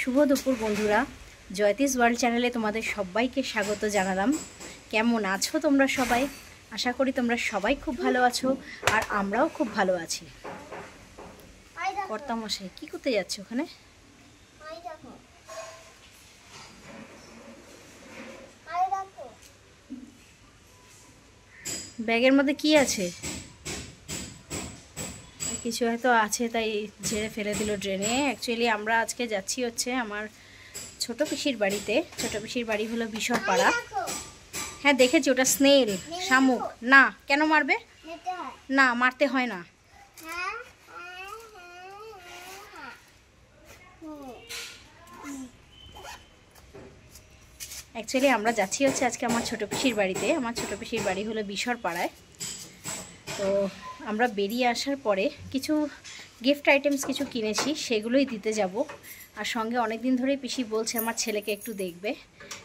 শুভ দুপুর বন্ধুরা, জয়তিস ওয়ার্ল্ড চ্যানেলে তোমাদের সবাইকে স্বাগত জানালাম। কেমন আছো তোমরা সবাই? আশা করি তোমরা সবাই খুব ভালো আছো, আর আমরাও খুব ভালো আছি। কর্তামশাই কি করতে যাচ্ছে ওখানে? ব্যাগের মধ্যে কি আছে? কিছু হয়তো আছে, তাই ঝেড়ে ফেলে দিল ড্রেনে। অ্যাকচুয়ালি আমরা আজকে যাচ্ছি হচ্ছে আমার ছোট পিসির বাড়িতে। ছোট পিসির বাড়ি হলো বিশরপাড়া। হ্যাঁ দেখেছি, ওটা স্নেল, শামুক। না, কেন মারবে? না, মারতে হয় না। অ্যাকচুয়ালি আমরা যাচ্ছি হচ্ছে আজকে আমার ছোট পিসির বাড়িতে। আমার ছোট পিসির বাড়ি হলো বিশরপাড়ায়। তো আমরা বেরিয়ে আসার পরে কিছু গিফট আইটেমস কিছু কিনেছি, সেগুলোই দিতে যাব। আর সঙ্গে অনেক দিন ধরেই পিসি বলছে আমার ছেলেকে একটু দেখবে,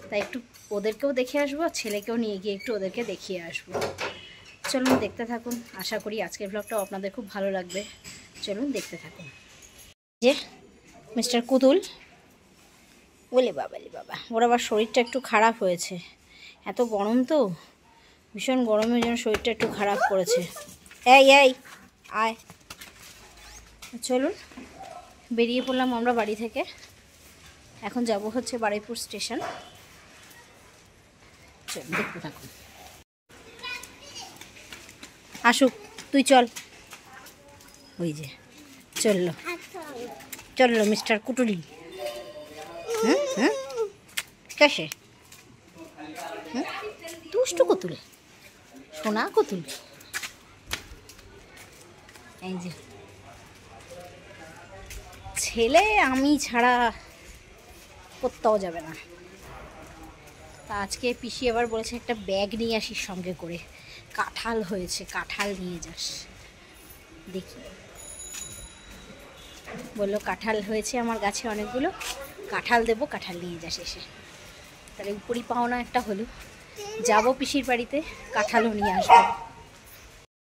তাই একটু ওদেরকেও দেখে আসবো, ছেলেকেও নিয়ে গিয়ে একটু ওদেরকে দেখিয়ে আসবো। চলুন দেখতে থাকুন, আশা করি আজকের ব্লগটাও আপনাদের খুব ভালো লাগবে। চলুন দেখতে থাকুন। যে মিস্টার কুতুল, বলে বাবা ওর আবার শরীরটা একটু খারাপ হয়েছে। এত গরম তো, ভীষণ গরমের জন্য শরীরটা একটু খারাপ করেছে। এই আয়, চলুন বেরিয়ে পড়লাম আমরা বাড়ি থেকে। এখন যাব হচ্ছে বারুইপুর স্টেশন। চল দেখতে থাকুন। আসুক, তুই চল। ওই যে চললো মিস্টার কুটুরি। কাশে দুষ্টু কুতুল, সোনা কুতুল। এই যে ছেলে আমি ছাড়া কোথাও যাবে না। তা আজকে পিসি আবার বলেছে একটা ব্যাগ নিয়ে আসিস সঙ্গে করে। কাঁঠাল হয়েছে, কাঁঠাল নিয়ে যাস। দেখি, বললো কাঁঠাল হয়েছে আমার গাছে অনেকগুলো, কাঁঠাল দেবো, কাঁঠাল নিয়ে যাস এসে। তাহলে উপরই পাওনা একটা হলো, যাবো পিসির বাড়িতে, কাঁঠালও নিয়ে আসবো।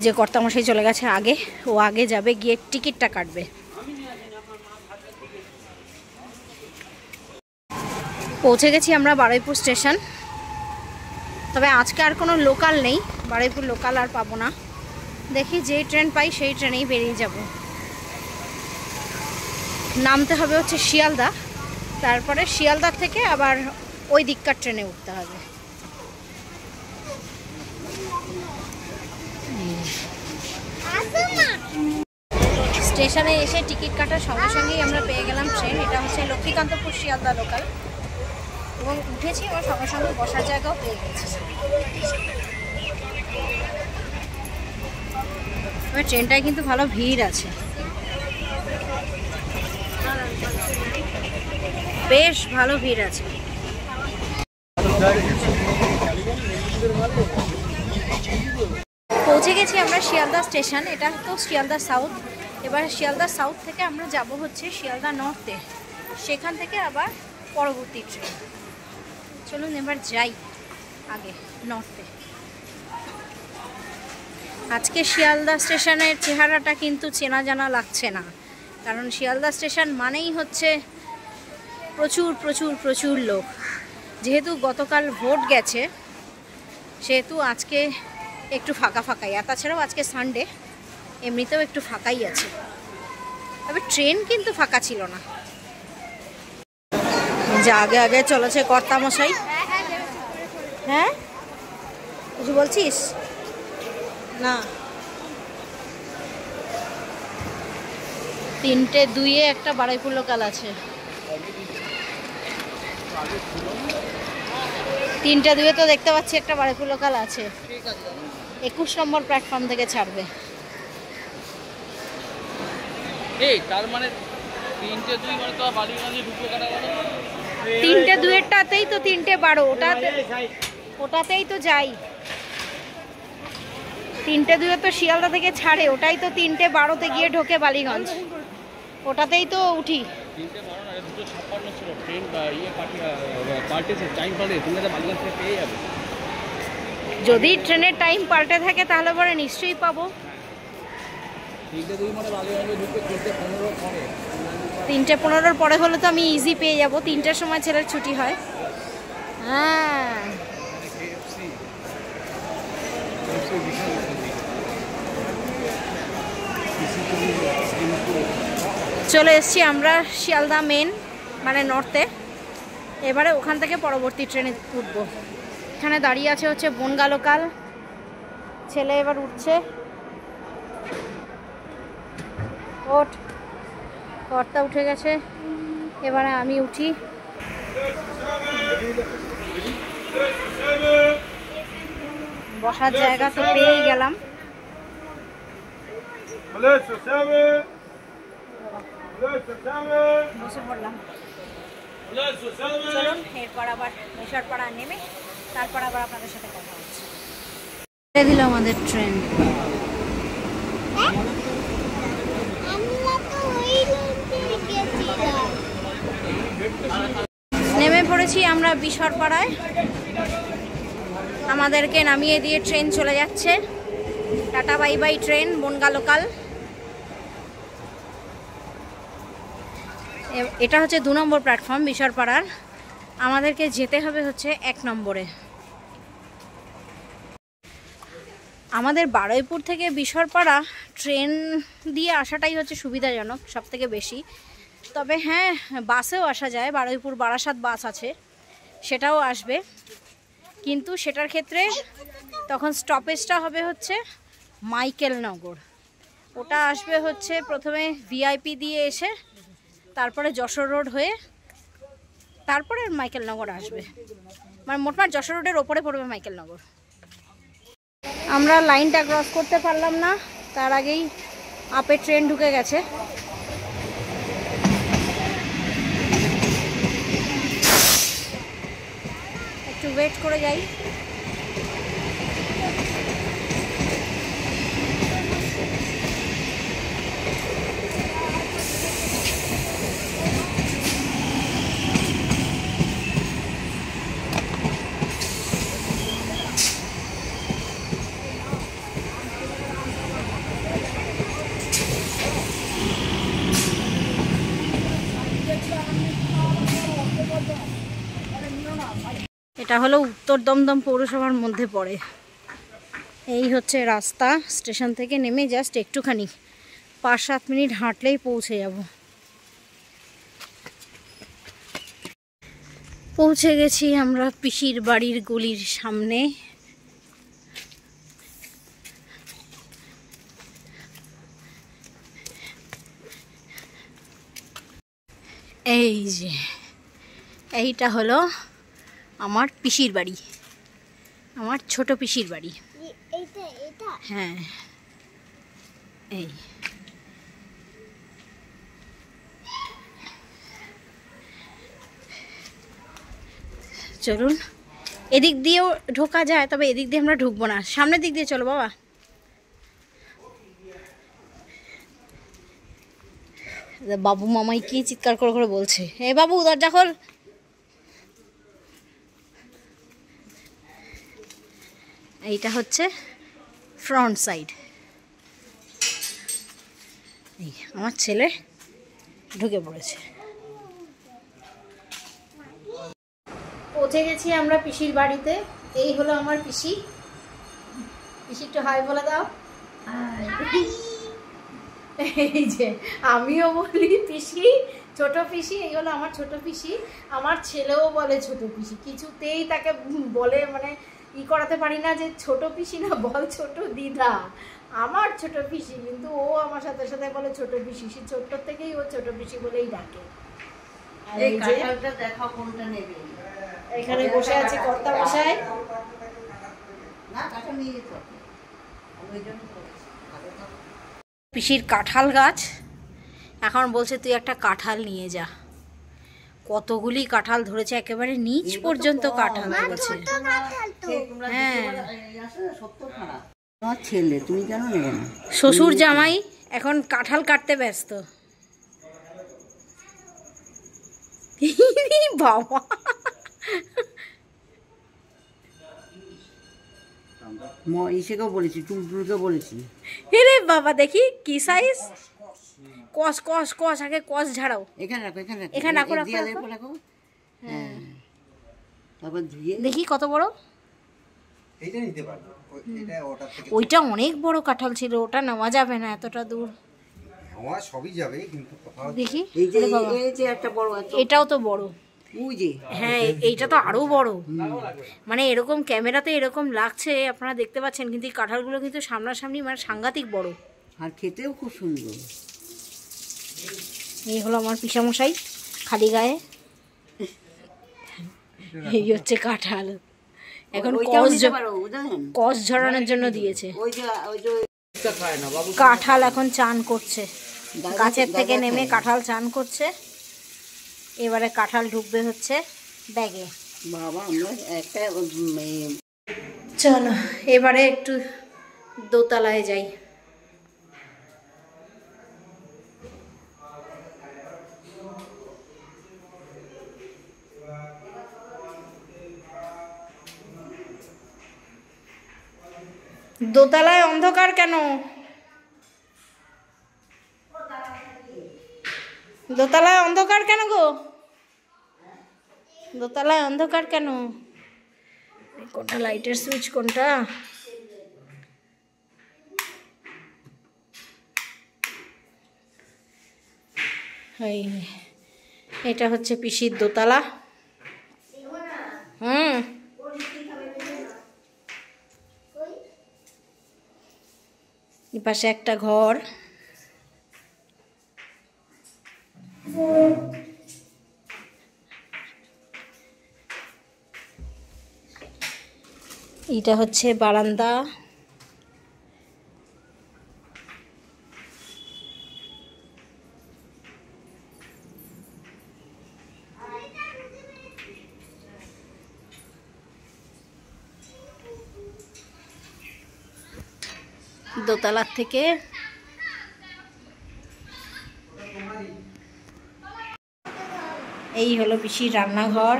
যে কর্তামশাই চলে গেছে আগে, ও আগে যাবে, গিয়ে টিকিটটা কাটবে। পৌঁছে গেছি আমরা বারুইপুর স্টেশন। তবে আজকে আর কোনো লোকাল নেই, বারুইপুর লোকাল আর পাবো না। দেখি যেই ট্রেন পাই সেই ট্রেনেই বেরিয়ে যাব। নামতে হবে হচ্ছে শিয়ালদা, তারপরে শিয়ালদা থেকে আবার ওই দিককার ট্রেনে উঠতে হবে। স্টেশনে এসে টিকিট কাটার সঙ্গে সঙ্গেই আমরা পেয়ে গেলাম ট্রেন। এটা হচ্ছে লক্ষ্মীকান্তপুর শিয়ালদা লোকাল, এবং উঠেছি, এবং সঙ্গে সঙ্গে বসার জায়গাও পেয়ে গেছি। ট্রেনটায় কিন্তু ভালো ভিড় আছে, বেশ ভালো ভিড় আছে। পৌঁছে গেছি আমরা শিয়ালদা স্টেশন। এটা তো শিয়ালদা সাউথ। এবার শিয়ালদা সাউথ থেকে আমরা যাব হচ্ছে শিয়ালদা নর্থে, সেখান থেকে আবার পরবর্তী ট্রেন। চলুন এবার যাই আগে নর্থে। আজকে শিয়ালদা স্টেশনের চেহারাটা কিন্তু চেনা জানা লাগছে না, কারণ শিয়ালদা স্টেশন মানেই হচ্ছে প্রচুর প্রচুর প্রচুর লোক। যেহেতু গতকাল ভোট গেছে, সেহেতু আজকে একটু ফাঁকা ফাঁকাই। আর তাছাড়াও আজকে সানডে, এমনিতেও একটু ফাঁকাই আছে। তবে ট্রেন কিন্তু ফাঁকা ছিল না। যে আগে আগে চলেছে কর্তামশাই। হ্যাঁ কিছু বলছিস? না, 3:02-এ একটা বারুইপুর লোকাল আছে। 3:02-এ তো দেখতে পাচ্ছি একটা বারুইপুর লোকাল আছে। 21 নম্বর প্ল্যাটফর্ম থেকে ছাড়বে। তার মানে 3:02 মানে তো বালিগঞ্জে ঢুকে কাটা গেল। 3:02-এরটাতেই তো 3:12, ওটাতেই তো যাই। 3:02-এ তো শিয়ালদা থেকে ছাড়ে, ওটাই তো 3:12-তে গিয়ে ঢোকে বালিগঞ্জ, ওটাতেই তো উঠি। 3:12 না, 2:56 ছিল ট্রেন। পাল্টেছে, টাইম পাল্টে, তুমি বালিগঞ্জ থেকে পেয়ে যাবে। যদি ট্রেনের টাইম পাল্টে থাকে তাহলে পরে নিশ্চয়ই পাবো। 3:02 মানে বালিগঞ্জে ঢুকে 3:15 পরে। 3:15 পরে হলে তো আমি ইজি পেয়ে যাব, 3টার সময় ছেলের ছুটি হয়। হ্যাঁ চলে এসছি আমরা শিয়ালদা মেন মানে নর্থে। এবারে ওখান থেকে পরবর্তী ট্রেনে উঠবো। এখানে দাঁড়িয়ে আছে হচ্ছে বনগা লোকাল, ছেলে এবার উঠছে। ওঠ, কর্তা উঠে গেছে, এবারে আমি উঠি। বসার জায়গা তো পেয়েই গেলাম। বসে পড়লাম। চলুন এরপর আবার মিশরপাড়া নেমে তারপর আবার আপনাদের সাথে কথা হচ্ছে। দিল আমাদের ট্রেন। নেমে পড়েছি আমরা বিশরপাড়ায়, আমাদেরকে নামিয়ে দিয়ে ট্রেন চলে যাচ্ছে। Tata bye bye train, Bangaon local. এটা হচ্ছে 2 নম্বর প্ল্যাটফর্ম বিশরপাড়ার, আমাদেরকে যেতে হবে হচ্ছে 1 নম্বরে। আমাদের বারুইপুর থেকে বিশরপাড়া ট্রেন দিয়ে আসাটাই হচ্ছে সুবিধাজনক সব থেকে বেশি। তবে হ্যাঁ, বাসেও আসা যায়, বারুইপুর বারাসাত বাস আছে, সেটাও আসবে। কিন্তু সেটার ক্ষেত্রে তখন স্টপেজটা হবে হচ্ছে মাইকেলনগর। ওটা আসবে হচ্ছে প্রথমে ভিআইপি দিয়ে এসে তারপরে যশোর রোড হয়ে তারপরে মাইকেলনগর আসবে। মানে মোটমাট যশোর রোডের ওপরে পড়বে মাইকেলনগর। আমরা লাইনটা ক্রস করতে পারলাম না, তার আগেই আপে ট্রেন ঢুকে গেছে। একটু ওয়েট করে যাই। এটা হলো উত্তর দমদম পৌরসভার মধ্যে পড়ে। এই হচ্ছে রাস্তা, স্টেশন থেকে নেমে জাস্ট একটুখানি 5-7 মিনিট হাঁটলেই পৌঁছে যাব। পৌঁছে গেছি আমরা পিসির বাড়ির গলির সামনে। এই যে এইটা হলো আমার পিসির বাড়ি, আমার ছোট পিসির বাড়ি। হ্যাঁ এই চলুন, এদিক দিয়েও ঢোকা যায়, তবে এদিক দিয়ে আমরা ঢুকবো না, সামনের দিক দিয়ে চলো বাবা। বাবু মামাই কি চিৎকার করে করে বলছে, হে বাবু দরজা খোল। এইটা হচ্ছে ফ্রন্ট সাইড। এই আমার ছেলে ঢুকে পড়েছে। পৌঁছে গেছি আমরা পিসির বাড়িতে। এই হলো আমার পিসি। পিসি একটু হাই বলে দাও। এই যে আমিও বলি পিসি, ছোট পিসি। এই হলো আমার ছোট পিসি। আমার ছেলেও বলে ছোট পিসি, কিছুতেই তাকে বলে মানে ই করাতে পারি না যে ছোট পিসি না, বল ছোট দিদা। আমার ছোট পিসি, কিন্তু ও আমার সাথে সাথে বলে ছোট পিসি। সে ছোট্ট থেকেই ও ছোট পিসি বলেই ডাকে। এখানে বসে আছে কর্তা মশাই। পিসির কাঁঠাল গাছ, এখন বলছে তুই একটা কাঁঠাল নিয়ে যা। কতগুলি কাঁঠাল ধরেছে, একেবারে নিচ পর্যন্ত কাঁঠাল ধরেছে। হ্যাঁ ছেলে, তুমি কেন নেবে না? শ্বশুর জামাই এখন কাঁঠাল কাটতে ব্যস্ত। বাবা ইসেকেও বলেছি, টুলটুলকে বলেছি। এরে বাবা দেখি কি সাইজ, কস কস কস, আগে কস ঝাড়াও। এখানে রাখো, এখানে রাখো, এখানে রাখো, এই রাখো, দেয়ালের রাখো। উপর রাখো। হ্যাঁ, তারপর ধুয়ে দেখি কত বড়। এইটা নিতে পারবো, এটা ওটার থেকে ওইটা অনেক বড় কাঁঠাল ছিল, ওটা নেওয়া যাবে না এতটা দূর। আমার সবই যাবে, কিন্তু কথা হচ্ছে দেখি, এই যে ওরে বাবা, এই যে একটা বড় আছে, এটাও তো বড়। ওই যে হ্যাঁ, এইটা তো আরো বড়। মানে এরকম ক্যামেরাতে এরকম লাগছে, আপনারা দেখতে পাচ্ছেন, কিন্তু এই কাঁঠালগুলো কিন্তু সামনাসামনি মানে সাংঘাতিক বড়। আর খেতেও খুব সুন্দর। এই হলো আমার পিসামশাই খালি গায়ে। এই হচ্ছে কাঁঠাল। এখন ওইটাও কস নিতে পারো, বুঝলেন? কস ঝরানোর জন্য দিয়েছে। ওই যে খায় না বাবু। কাঁঠাল এখন চান করছে, গাছের থেকে নেমে কাঁঠাল চান করছে। এবারে কাঁঠাল ঢুকবে হচ্ছে ব্যাগে। বাবা, আমরা একটা চলো এবারে একটু দোতলায় যাই। দোতলায় অন্ধকার কেন? দোতলায় অন্ধকার কেন গো? দোতলায় অন্ধকার কেন? কোনটা লাইটের সুইচ, কোনটা? এই এটা হচ্ছে পিসির দোতলা। পাশে একটা ঘর। এটা হচ্ছে বারান্দা। দোতলার থেকে এই হলো পিসির রান্নাঘর।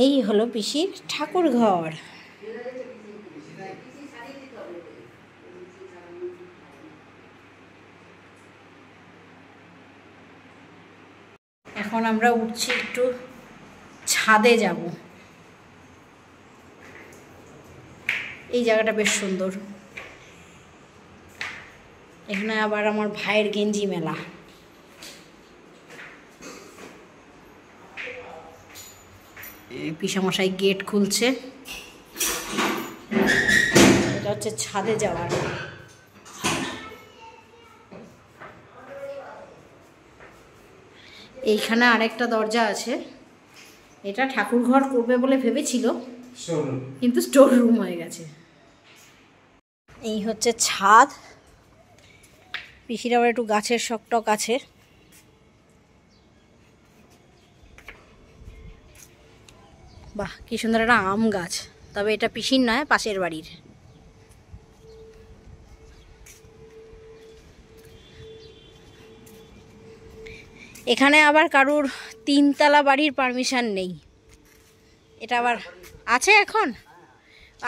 এই হলো পিসির ঠাকুর ঘর। এখন আমরা উঠছি, একটু ছাদে যাব। এই জায়গাটা বেশ সুন্দর। এখানে আবার আমার ভাইয়ের গেঞ্জি মেলা। পিসামশাই গেট খুলছে। এটা হচ্ছে ছাদে যাওয়ার। এইখানে আরেকটা দরজা আছে। এটা ঠাকুর ঘর করবে বলে ভেবেছিল, কিন্তু স্টোর রুম হয়ে গেছে। এই হচ্ছে ছাদ। পিসির আবার একটু গাছের শকটক আছে। বাহ, কি সুন্দর একটা আম গাছ। তবে এটা পিসির নয়, পাশের বাড়ির। এখানে আবার কারুর 3 তলা বাড়ির পারমিশন নেই। এটা আবার আছে এখন।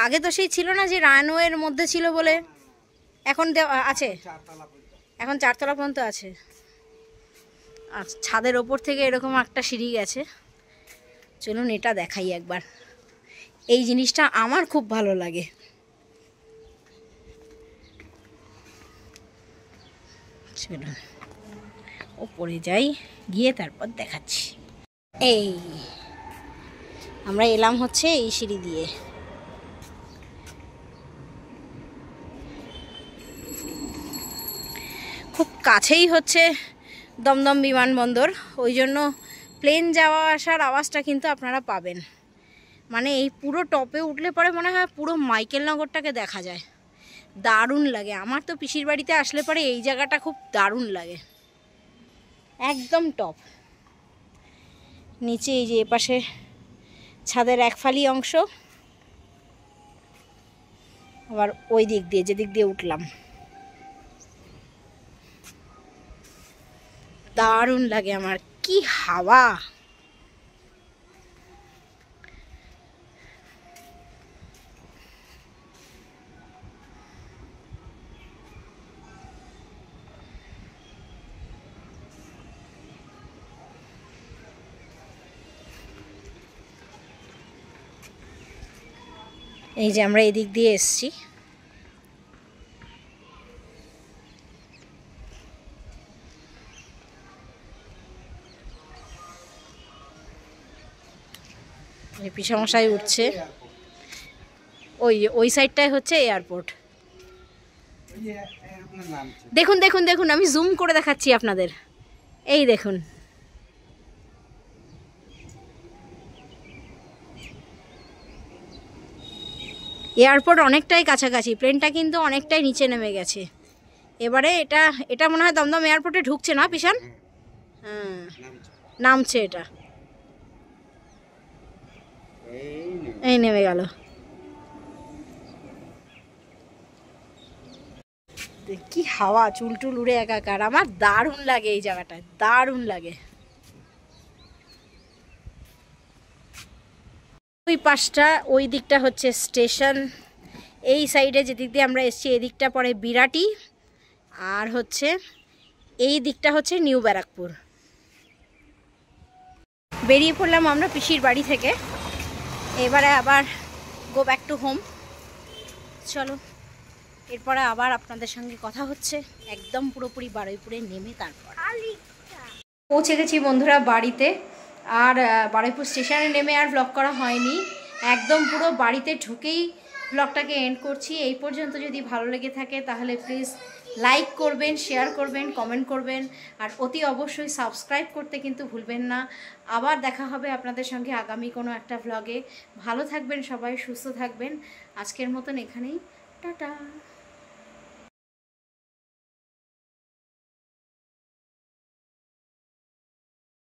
আগে তো সেই ছিল না যে রানওয়ের মধ্যে ছিল বলে। এখন আছে, এখন 4 তলা পর্যন্ত আছে। আর ছাদের ওপর থেকে এরকম একটা সিঁড়ি গেছে। চলুন এটা দেখাই একবার। এই জিনিসটা আমার খুব ভালো লাগে। চলুন ওপরে যাই, গিয়ে তারপর দেখাচ্ছি। এই আমরা এলাম হচ্ছে এই সিঁড়ি দিয়ে। খুব কাছেই হচ্ছে দমদম বিমানবন্দর, ওই জন্য প্লেন যাওয়া আসার আওয়াজটা কিন্তু আপনারা পাবেন। মানে এই পুরো টপে উঠলে পরে মনে হয় পুরো মাইকেলনগরটাকে দেখা যায়। দারুণ লাগে। আমার তো পিসির বাড়িতে আসলে পরে এই জায়গাটা খুব দারুণ লাগে। একদম টপ। নিচে এই যে এপাশে ছাদের একফালি অংশ, আবার ওই দিক দিয়ে যেদিক দিয়ে উঠলাম, দারুণ লাগে আমার। কি হাওয়া! এই যে আমরা এদিক দিয়ে এসছি, পিছামশাই উঠছে, ওই সাইডটায় হচ্ছে এয়ারপোর্ট। দেখুন দেখুন দেখুন, আমি জুম করে দেখাচ্ছি আপনাদের, এই দেখুন। এয়ারপোর্ট অনেকটাই কাছাকাছি, প্লেনটা কিন্তু অনেকটাই নিচে নেমে গেছে। এবারে এটা মনে হয় দমদম এয়ারপোর্টে ঢুকছে না পিছান? হ্যাঁ, নামছে এটা, এই নেমে গেল। কি হাওয়া, চুলটুল উড়ে একাকার। আমার দারুণ লাগে এই জায়গাটায়, দারুণ লাগে। ওই পাশটা, ওই দিকটা হচ্ছে স্টেশন। এই সাইডে যেদিক দিয়ে আমরা এসেছি এদিকটা পরে বিরাটি, আর হচ্ছে এই দিকটা হচ্ছে নিউ ব্যারাকপুর। বেরিয়ে পড়লাম আমরা পিসির বাড়ি থেকে, এবারে আবার গো ব্যাক টু হোম। চলো, এরপরে আবার আপনাদের সঙ্গে কথা হচ্ছে একদম পুরোপুরি বারুইপুরে নেমে। তারপর পৌঁছে গেছি বন্ধুরা বাড়িতে, আর বারুইপুর স্টেশনে নেমে আর ব্লগ করা হয়নি, একদম পুরো বাড়িতে ঢুকেই ব্লগটাকে এন্ড করছি। এই পর্যন্ত যদি ভালো লেগে থাকে তাহলে প্লিজ লাইক করবেন, শেয়ার করবেন, কমেন্ট করবেন, আর অতি অবশ্যই সাবস্ক্রাইব করতে কিন্তু ভুলবেন না। আবার দেখা হবে আপনাদের সঙ্গে আগামী কোনো একটা ব্লগে। ভালো থাকবেন সবাই, সুস্থ থাকবেন। আজকের মতন এখানেই, টাটা।